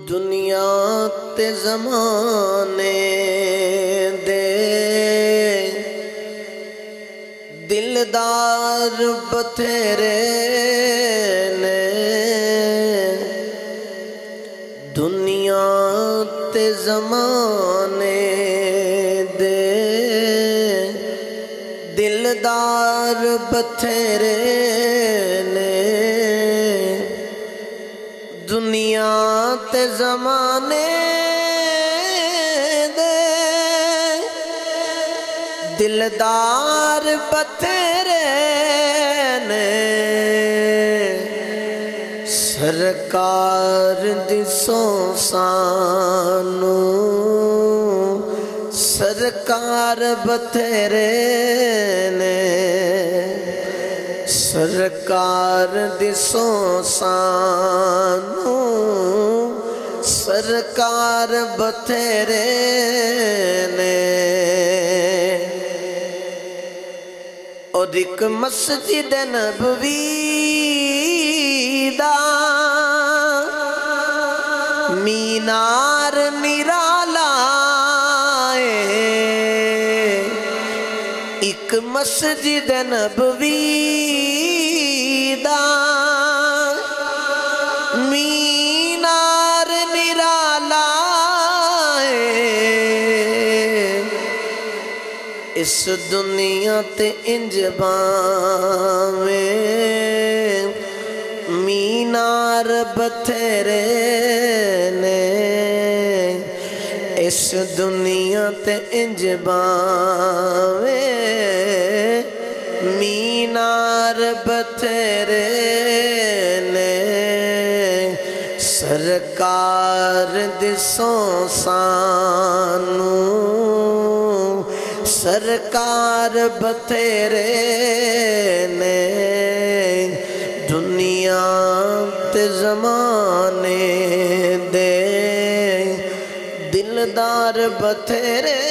دنیا تے زمانے دے دلدار بتھیرے نے، دنیا تے زمانے دے دلدار بتھیرے نے، دنیا تے زمانے دے دلدار بتھیرے نے، سرکار دی سانو سرکار بتھیرے نے، سرکار دی سانو سرکار بتھیرے نے، اور ایک مسجد نبوی دا مینار نرالا ہے، ایک مسجد نبوی دا مینار نرالا ہے، اس دنیا تے انج باویں مینار بتھیرے نے، اس دنیا تے انج باویں مینار بتھیرے نے، سرکار دی سانو سرکار بتھیرے نے، دنیا تے زمانے دے دلدار بتھیرے